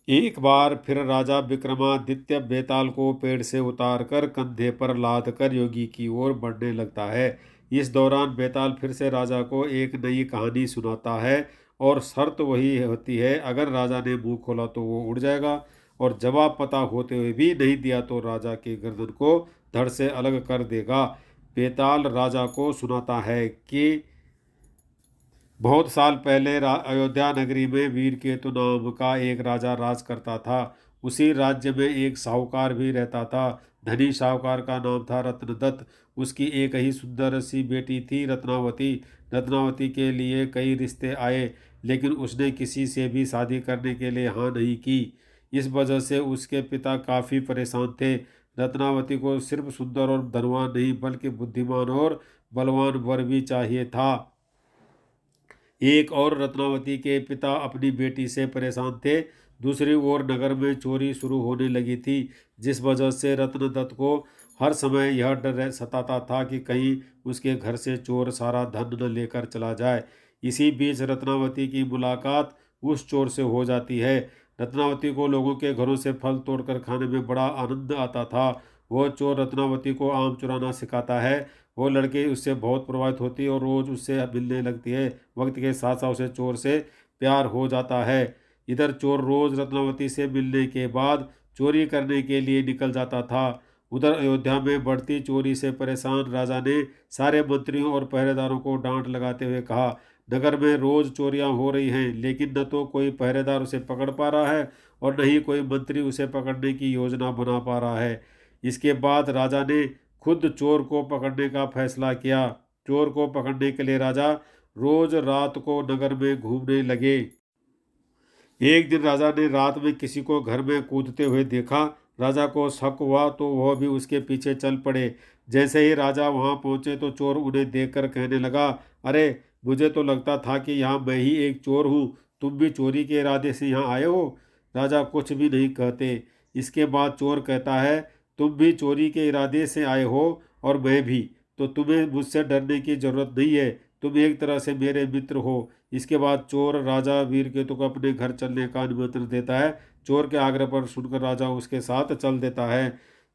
एक बार फिर राजा विक्रमादित्य बेताल को पेड़ से उतारकर कंधे पर लाद कर योगी की ओर बढ़ने लगता है। इस दौरान बेताल फिर से राजा को एक नई कहानी सुनाता है और शर्त वही होती है, अगर राजा ने मुंह खोला तो वो उड़ जाएगा और जवाब पता होते हुए भी नहीं दिया तो राजा के गर्दन को धड़ से अलग कर देगा। बेताल राजा को सुनाता है कि बहुत साल पहले अयोध्या नगरी में वीरकेतु नाम का एक राजा राज करता था। उसी राज्य में एक साहूकार भी रहता था। धनी साहूकार का नाम था रत्नदत्त। उसकी एक ही सुंदर सी बेटी थी रत्नावती। रत्नावती के लिए कई रिश्ते आए, लेकिन उसने किसी से भी शादी करने के लिए हाँ नहीं की। इस वजह से उसके पिता काफ़ी परेशान थे। रत्नावती को सिर्फ सुंदर और धनवान नहीं बल्कि बुद्धिमान और बलवान वर भी चाहिए था। एक और रत्नावती के पिता अपनी बेटी से परेशान थे। दूसरी ओर नगर में चोरी शुरू होने लगी थी, जिस वजह से रत्नदत्त को हर समय यह डर सताता था कि कहीं उसके घर से चोर सारा धन न लेकर चला जाए। इसी बीच रत्नावती की मुलाकात उस चोर से हो जाती है। रत्नावती को लोगों के घरों से फल तोड़कर खाने में बड़ा आनंद आता था। वो चोर रत्नावती को आम चुराना सिखाता है। वो लड़की उससे बहुत प्रभावित होती है और रोज़ उससे मिलने लगती है। वक्त के साथ साथ उसे चोर से प्यार हो जाता है। इधर चोर रोज़ रत्नावती से मिलने के बाद चोरी करने के लिए निकल जाता था। उधर अयोध्या में बढ़ती चोरी से परेशान राजा ने सारे मंत्रियों और पहरेदारों को डांट लगाते हुए कहा, नगर में रोज़ चोरियां हो रही हैं, लेकिन न तो कोई पहरेदार उसे पकड़ पा रहा है और न ही कोई मंत्री उसे पकड़ने की योजना बना पा रहा है। इसके बाद राजा ने खुद चोर को पकड़ने का फैसला किया। चोर को पकड़ने के लिए राजा रोज रात को नगर में घूमने लगे। एक दिन राजा ने रात में किसी को घर में कूदते हुए देखा। राजा को शक हुआ तो वह भी उसके पीछे चल पड़े। जैसे ही राजा वहां पहुंचे तो चोर उन्हें देखकर कहने लगा, अरे मुझे तो लगता था कि यहाँ मैं ही एक चोर हूँ, तुम भी चोरी के इरादे से यहाँ आए हो। राजा कुछ भी नहीं कहते। इसके बाद चोर कहता है, तुम भी चोरी के इरादे से आए हो और मैं भी, तो तुम्हें मुझसे डरने की जरूरत नहीं है, तुम एक तरह से मेरे मित्र हो। इसके बाद चोर राजा वीरकेतु को अपने घर चलने का निमंत्रण देता है। चोर के आग्रह पर सुनकर राजा उसके साथ चल देता है।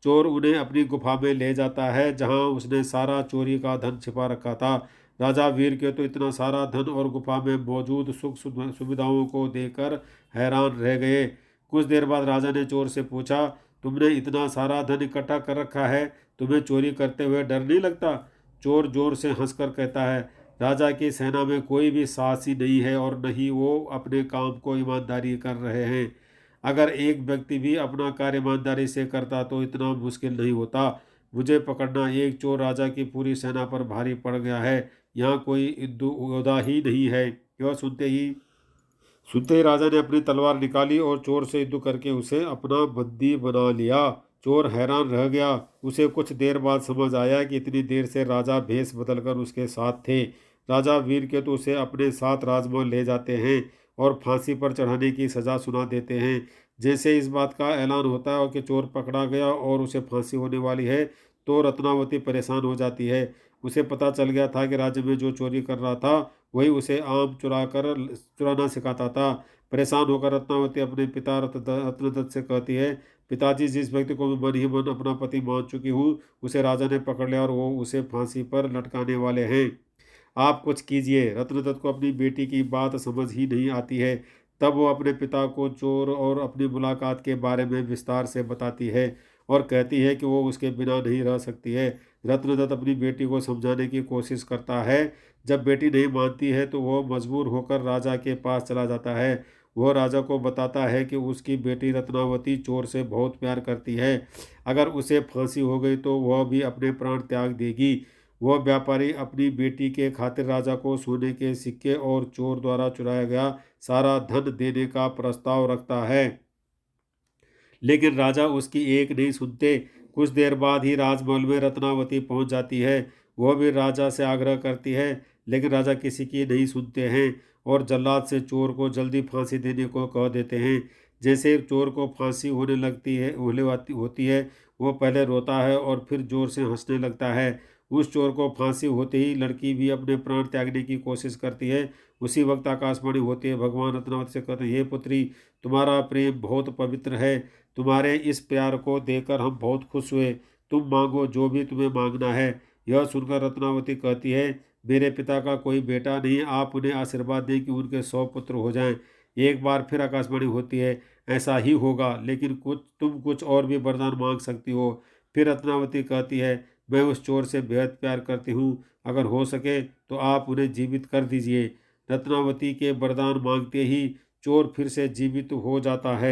चोर उन्हें अपनी गुफा में ले जाता है, जहां उसने सारा चोरी का धन छिपा रखा था। राजा वीरकेतु इतना सारा धन और गुफा में मौजूद सुख सुविधाओं को देखकर हैरान रह गए। कुछ देर बाद राजा ने चोर से पूछा, तुमने इतना सारा धन इकट्ठा कर रखा है, तुम्हें चोरी करते हुए डर नहीं लगता? चोर जोर से हंसकर कहता है, राजा की सेना में कोई भी साहसी नहीं है और न ही वो अपने काम को ईमानदारी कर रहे हैं। अगर एक व्यक्ति भी अपना कार्य ईमानदारी से करता तो इतना मुश्किल नहीं होता। मुझे पकड़ना एक चोर राजा की पूरी सेना पर भारी पड़ गया है। यहाँ कोई युद्ध ही नहीं है। यह सुनते ही राजा ने अपनी तलवार निकाली और चोर से युद्ध करके उसे अपना बंदी बना लिया। चोर हैरान रह गया। उसे कुछ देर बाद समझ आया कि इतनी देर से राजा भेष बदलकर उसके साथ थे। राजा वीरकेतु उसे अपने साथ राजमहल ले जाते हैं और फांसी पर चढ़ाने की सजा सुना देते हैं। जैसे इस बात का ऐलान होता है कि चोर पकड़ा गया और उसे फांसी होने वाली है, तो रत्नावती परेशान हो जाती है। उसे पता चल गया था कि राज्य में जो चोरी कर रहा था वही उसे आम चुराना सिखाता था। परेशान होकर रत्नावती अपने पिता रत्नदत्त से कहती है, पिताजी, जिस व्यक्ति को मैं मन ही मन अपना पति मान चुकी हूँ उसे राजा ने पकड़ लिया और वो उसे फांसी पर लटकाने वाले हैं। आप कुछ कीजिए। रत्नदत्त को अपनी बेटी की बात समझ ही नहीं आती है। तब वो अपने पिता को चोर और अपनी मुलाकात के बारे में विस्तार से बताती है और कहती है कि वो उसके बिना नहीं रह सकती है। रत्नदत्त अपनी बेटी को समझाने की कोशिश करता है। जब बेटी नहीं मानती है तो वो मजबूर होकर राजा के पास चला जाता है। वह राजा को बताता है कि उसकी बेटी रत्नावती चोर से बहुत प्यार करती है। अगर उसे फांसी हो गई तो वह भी अपने प्राण त्याग देगी। वह व्यापारी अपनी बेटी के खातिर राजा को सोने के सिक्के और चोर द्वारा चुराया गया सारा धन देने का प्रस्ताव रखता है, लेकिन राजा उसकी एक नहीं सुनते। कुछ देर बाद ही राजमहल में रत्नावती पहुंच जाती है। वह भी राजा से आग्रह करती है, लेकिन राजा किसी की नहीं सुनते हैं और जल्लाद से चोर को जल्दी फांसी देने को कह देते हैं। जैसे चोर को फांसी होती है, वो पहले रोता है और फिर जोर से हंसने लगता है। उस चोर को फांसी होते ही लड़की भी अपने प्राण त्यागने की कोशिश करती है। उसी वक्त आकाशवाणी होती है। भगवान रत्नावती से कहते हैं, हे पुत्री, तुम्हारा प्रेम बहुत पवित्र है, तुम्हारे इस प्यार को देखकर हम बहुत खुश हुए, तुम मांगो जो भी तुम्हें मांगना है। यह सुनकर रत्नावती कहती है, मेरे पिता का कोई बेटा नहीं, आप उन्हें आशीर्वाद दें कि उनके 100 पुत्र हो जाएं। एक बार फिर आकाशवाणी होती है, ऐसा ही होगा, लेकिन तुम कुछ और भी वरदान मांग सकती हो। फिर रत्नावती कहती है, मैं उस चोर से बेहद प्यार करती हूँ, अगर हो सके तो आप उन्हें जीवित कर दीजिए। रत्नावती के वरदान मांगते ही चोर फिर से जीवित हो जाता है।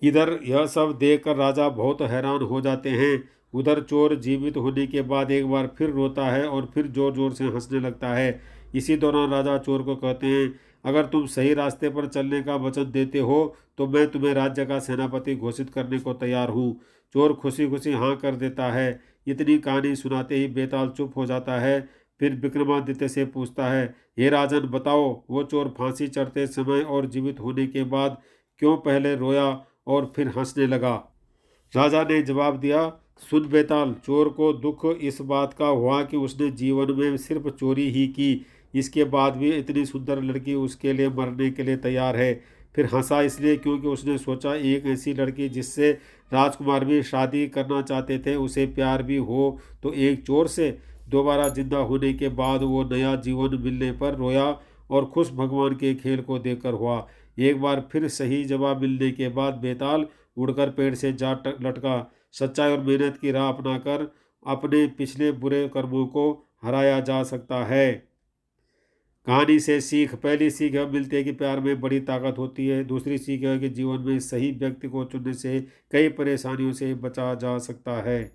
इधर यह सब देखकर राजा बहुत हैरान हो जाते हैं। उधर चोर जीवित होने के बाद एक बार फिर रोता है और फिर जोर जोर से हंसने लगता है। इसी दौरान राजा चोर को कहते हैं, अगर तुम सही रास्ते पर चलने का वचन देते हो तो मैं तुम्हें राज्य का सेनापति घोषित करने को तैयार हूँ। चोर खुशी खुशी हाँ कर देता है। इतनी कहानी सुनाते ही बेताल चुप हो जाता है। फिर विक्रमादित्य से पूछता है, हे राजन, बताओ वो चोर फांसी चढ़ते समय और जीवित होने के बाद क्यों पहले रोया और फिर हंसने लगा। राजा ने जवाब दिया, सुन बेताल, चोर को दुख इस बात का हुआ कि उसने जीवन में सिर्फ चोरी ही की, इसके बाद भी इतनी सुंदर लड़की उसके लिए मरने के लिए तैयार है। फिर हंसा इसलिए क्योंकि उसने सोचा, एक ऐसी लड़की जिससे राजकुमार भी शादी करना चाहते थे, उसे प्यार भी हो, तो एक चोर से दोबारा जिंदा होने के बाद वो नया जीवन मिलने पर रोया और खुश भगवान के खेल को देखकर हुआ। एक बार फिर सही जवाब मिलने के बाद बेताल उड़कर पेड़ से जा लटका। सच्चाई और मेहनत की राह अपनाकर अपने पिछले बुरे कर्मों को हराया जा सकता है। कहानी से सीख, पहली सीख यह मिलती है कि प्यार में बड़ी ताकत होती है। दूसरी सीख है कि जीवन में सही व्यक्ति को चुनने से कई परेशानियों से बचा जा सकता है।